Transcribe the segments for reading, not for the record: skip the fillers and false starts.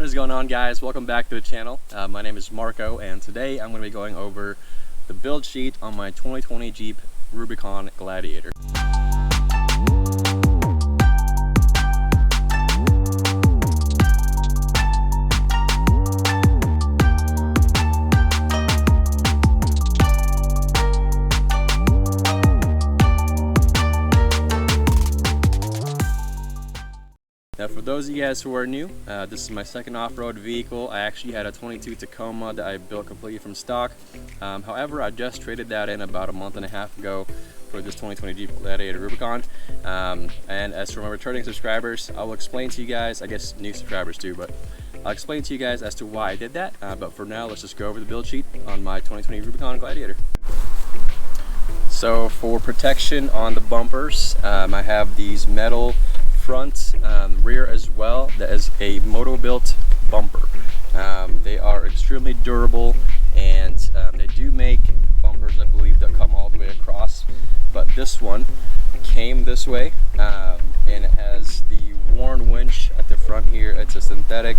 What is going on, guys? Welcome back to the channel. My name is Marco, and today I'm going to be going over the build sheet on my 2020 Jeep Rubicon Gladiator. Now, for those of you guys who are new, this is my second off-road vehicle. I actually had a 22 Tacoma that I built completely from stock. However, I just traded that in about a month and a half ago for this 2020 Jeep Gladiator Rubicon. And as for my returning subscribers, I will explain to you guys, I guess new subscribers too, but I'll explain to you guys as to why I did that. But for now, let's just go over the build sheet on my 2020 Rubicon Gladiator. So for protection on the bumpers, I have these metal front, rear as well. That is a moto-built bumper. They are extremely durable, and they do make bumpers, I believe, that come all the way across, but this one came this way, and it has the worn winch at the front here. It's a synthetic.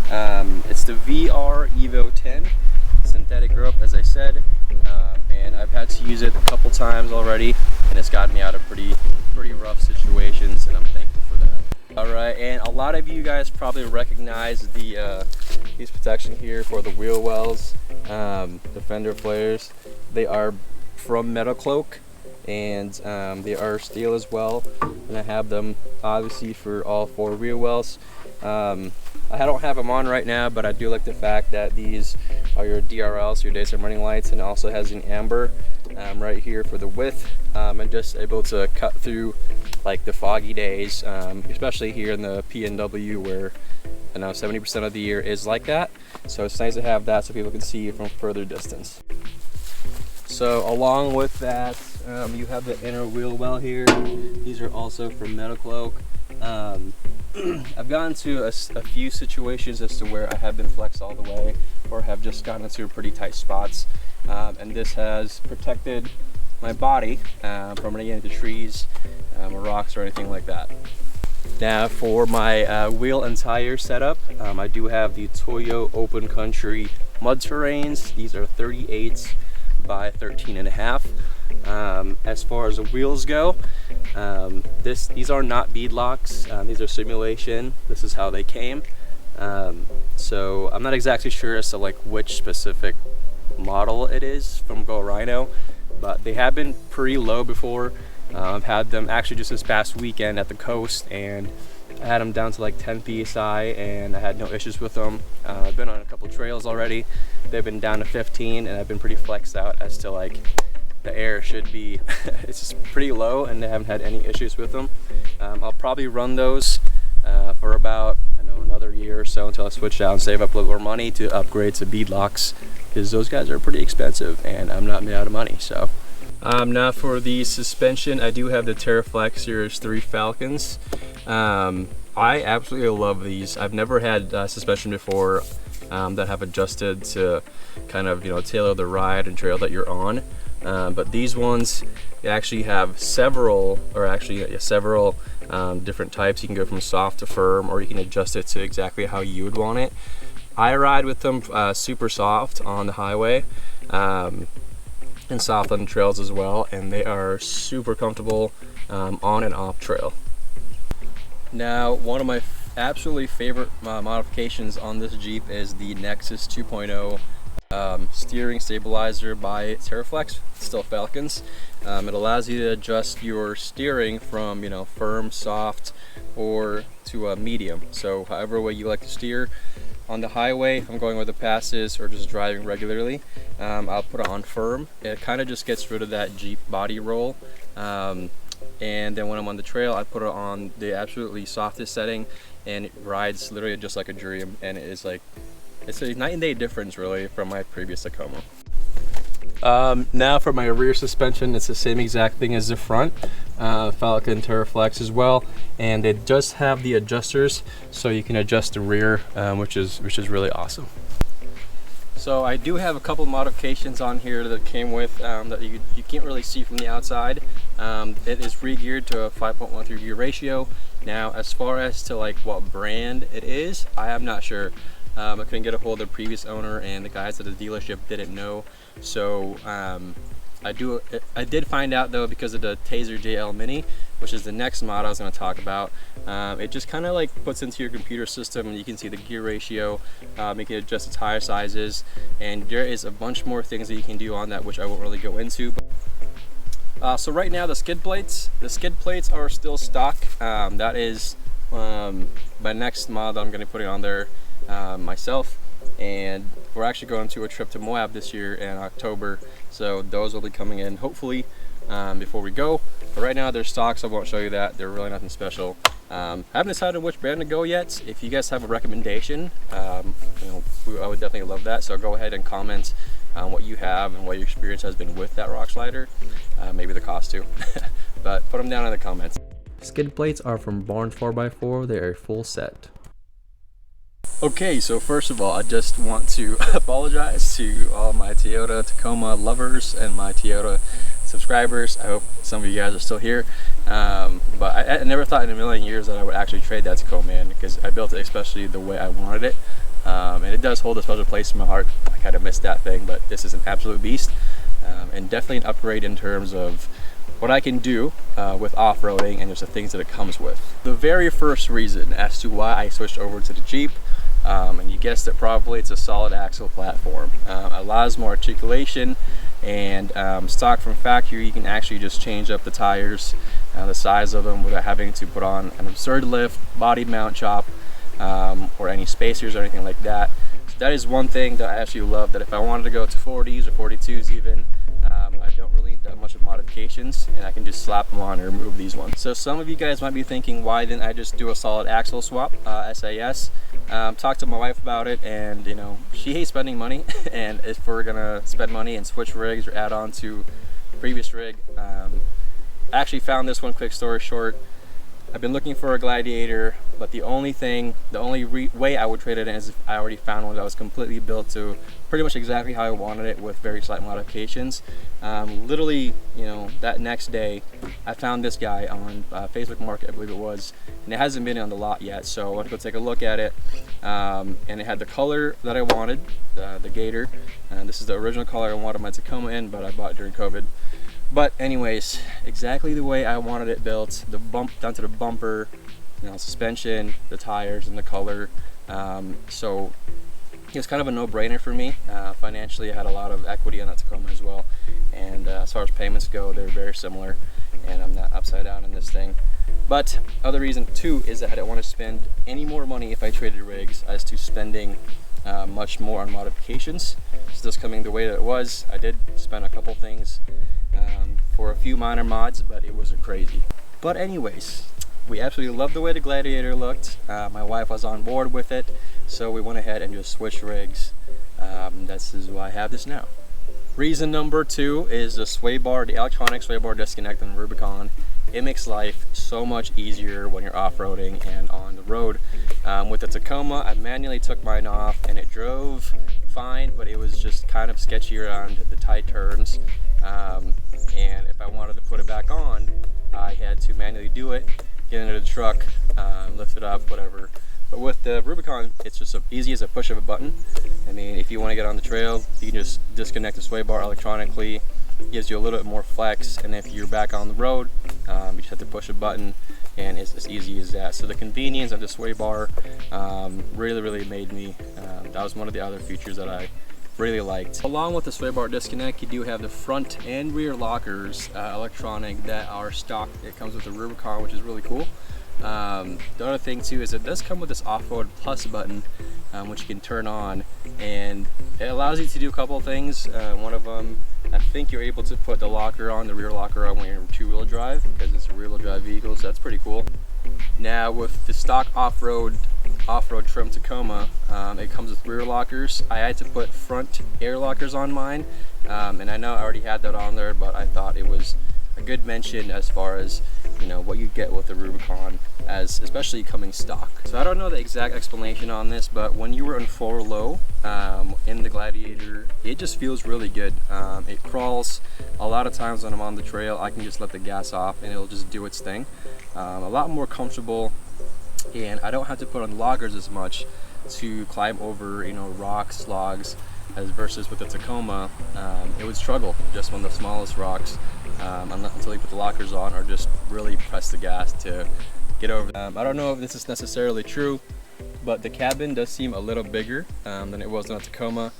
It's the VR Evo 10 synthetic rope, as I said, and I've had to use it a couple times already, and it's gotten me out of pretty rough situations, and I'm thankful for that. Alright, and a lot of you guys probably recognize the these protection here for the wheel wells, the fender flares. They are from Metal Cloak, and they are steel as well, and I have them obviously for all 4 wheel wells. I don't have them on right now, but I do like the fact that these are your DRLs, your daytime running lights, and it also has an amber right here for the width, and just able to cut through like the foggy days, especially here in the PNW where 70% of the year is like that. So it's nice to have that so people can see you from further distance. So along with that, you have the inner wheel well here. These are also from Metal Cloak. I've gotten to a few situations as to where I have been flexed all the way, or have just gotten into pretty tight spots, and this has protected my body from running into trees or rocks or anything like that. Now for my wheel and tire setup, I do have the Toyota Open Country mud terrains. These are 38 by 13.5. As far as the wheels go, these are not bead locks. These are simulation. This is how they came. So I'm not exactly sure as to like which specific model it is from Go Rhino, but they have been pretty low before. I've had them actually just this past weekend at the coast, and I had them down to like 10 psi, and I had no issues with them. I've been on a couple trails already. They've been down to 15, and I've been pretty flexed out as to like the air should be it's just pretty low, and they haven't had any issues with them. I'll probably run those for about another year or so until I switch out and save up a little more money to upgrade to bead locks, because those guys are pretty expensive and I'm not made out of money. So now for the suspension, I do have the TerraFlex Series 3 Falcons. I absolutely love these. I've never had suspension before that have adjusted to kind of tailor the ride and trail that you're on. But these ones, they actually have several different types. You can go from soft to firm, or you can adjust it to exactly how you would want it. I ride with them super soft on the highway, and soft on the trails as well, and they are super comfortable on and off trail. Now, one of my absolutely favorite modifications on this Jeep is the Nexus 2.0 steering stabilizer by TerraFlex, still Falcons. It allows you to adjust your steering from firm, soft, or to a medium. So however way you like to steer on the highway, if I'm going where the pass is or just driving regularly, I'll put it on firm. It kind of just gets rid of that Jeep body roll. And then when I'm on the trail, I put it on the absolutely softest setting, and it rides literally just like a dream, and it is like, it's a night and day difference really from my previous Tacoma. Now for my rear suspension, it's the same exact thing as the front, Falcon TerraFlex as well, and it does have the adjusters so you can adjust the rear, which is really awesome. So I do have a couple modifications on here that came with that you can't really see from the outside. It is re-geared to a 5.13 gear ratio. Now, as far as to like what brand it is, I am not sure. I couldn't get a hold of the previous owner, and the guys at the dealership didn't know. So I did find out though, because of the Taser JL Mini, which is the next mod I was going to talk about. It just kind of like puts into your computer system, and you can see the gear ratio, you can adjust the tire sizes, and there is a bunch more things that you can do on that, which I won't really go into. So right now the skid plates are still stock. That is my next mod that I'm going to put it on there myself, and we're actually going to a trip to Moab this year in October, so those will be coming in hopefully before we go. But right now they're stock, so I won't show you that. They're really nothing special. I haven't decided which brand to go yet. If you guys have a recommendation, I would definitely love that, so go ahead and comment what you have and what your experience has been with that rock slider, maybe the cost too. But put them down in the comments. Skid plates are from Barnes 4x4. They are a full set. Okay, so first of all, I just want to apologize to all my Toyota Tacoma lovers and my Toyota subscribers. I hope some of you guys are still here, but I never thought in a million years that I would actually trade that Tacoma in, because I built it especially the way I wanted it, and it does hold a special place in my heart. I kind of missed that thing, but this is an absolute beast, and definitely an upgrade in terms of what I can do with off-roading and just the things that it comes with. The very first reason as to why I switched over to the Jeep, and you guessed it probably, it's a solid axle platform. Allows more articulation, and stock from factory you can actually just change up the tires, the size of them, without having to put on an absurd lift, body mount chop, or any spacers or anything like that. So that is one thing that I actually love, that if I wanted to go to 40s or 42s even, I don't really need that much of modifications, and I can just slap them on and remove these ones. So some of you guys might be thinking, why didn't I just do a solid axle swap, SAS? Talked to my wife about it, and you know, she hates spending money, and if we're gonna spend money and switch rigs or add on to previous rig, I actually found this one. Quick story short, I've been looking for a Gladiator, but the only way I would trade it in is if I already found one that was completely built to pretty much exactly how I wanted it, with very slight modifications. Literally, you know, that next day I found this guy on Facebook Market, I believe it was, and it hasn't been on the lot yet, so I went to go take a look at it, and it had the color that I wanted, the Gator, and this is the original color I wanted my Tacoma in, but I bought it during COVID. But anyways, exactly the way I wanted it built, the bump down to the bumper, you know, suspension, the tires, and the color. So it was kind of a no-brainer for me. Financially, I had a lot of equity in that Tacoma as well, and as far as payments go, they're very similar, and I'm not upside down in this thing. But other reason too is that I didn't want to spend any more money if I traded rigs as to spending much more on modifications. So this coming the way that it was, I did spend a couple things for a few minor mods, but it wasn't crazy. But anyways, we absolutely loved the way the Gladiator looked. My wife was on board with it, so we went ahead and just switched rigs. This is why I have this now. Reason number two is the sway bar, the electronic sway bar disconnect on the Rubicon. It makes life so much easier when you're off-roading and on the road. With the Tacoma, I manually took mine off, and it drove fine, but it was just kind of sketchy around the tight turns. And if I wanted to put it back on, I had to manually do it, get into the truck, lift it up, whatever. But with the Rubicon, it's just as easy as a push of a button. I mean, if you want to get on the trail, you can just disconnect the sway bar electronically. It gives you a little bit more flex, and if you're back on the road, you just have to push a button, and it's as easy as that. So the convenience of the sway bar really made me, that was one of the other features that I really liked. Along with the sway bar disconnect, you do have the front and rear lockers electronic that are stock. It comes with the Rubicon, which is really cool. The other thing too is it does come with this off-road plus button, which you can turn on, and it allows you to do a couple of things. One of them, I think you're able to put the locker on, the rear locker on, when you're in two-wheel drive, because it's a rear-wheel drive vehicle, so that's pretty cool. Now with the stock off-road trim Tacoma, it comes with rear lockers. I had to put front air lockers on mine, and I know I already had that on there, but I thought it was a good mention as far as, you know, what you get with the Rubicon, as especially coming stock. So I don't know the exact explanation on this, but when you were in 4 low in the Gladiator, it just feels really good. It crawls. A lot of times when I'm on the trail, I can just let the gas off and it'll just do its thing. A lot more comfortable, and I don't have to put on loggers as much to climb over, you know, rocks, logs, as versus with the Tacoma. It would struggle just on the smallest rocks until you put the lockers on or just really press the gas to get over. I don't know if this is necessarily true, but the cabin does seem a little bigger than it was on the Tacoma.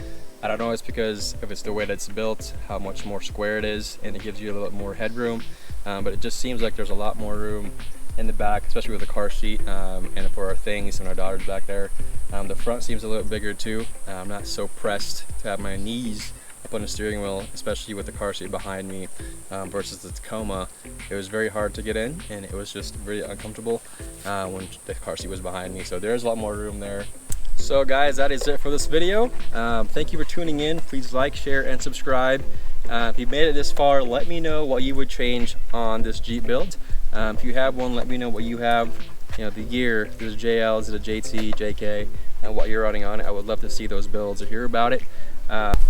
I don't know, it's because if it's the way that it's built, how much more square it is, and it gives you a little bit more headroom, but it just seems like there's a lot more room in the back, especially with the car seat and for our things and our daughter's back there. The front seems a little bit bigger too. I'm not so pressed to have my knees up on the steering wheel, especially with the car seat behind me versus the Tacoma. It was very hard to get in, and it was just really uncomfortable when the car seat was behind me. So there's a lot more room there. So guys, that is it for this video. Thank you for tuning in. Please like, share, and subscribe. If you made it this far, let me know what you would change on this Jeep build. If you have one, let me know what you have. You know, the gear, if there's a JL, is it a JT, JK, and what you're running on it. I would love to see those builds or hear about it.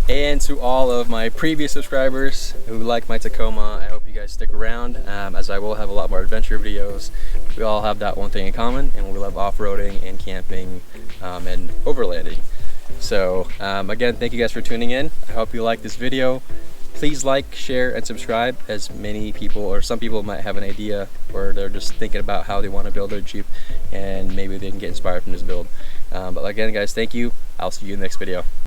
And to all of my previous subscribers who like my Tacoma, I hope you guys stick around, as I will have a lot more adventure videos. We all have that one thing in common, and we love off-roading and camping and overlanding. So again, thank you guys for tuning in. I hope you like this video. Please like, share, and subscribe, as many people, or some people, might have an idea, or they're just thinking about how they want to build their Jeep, and maybe they can get inspired from this build. But again, guys, thank you. I'll see you in the next video.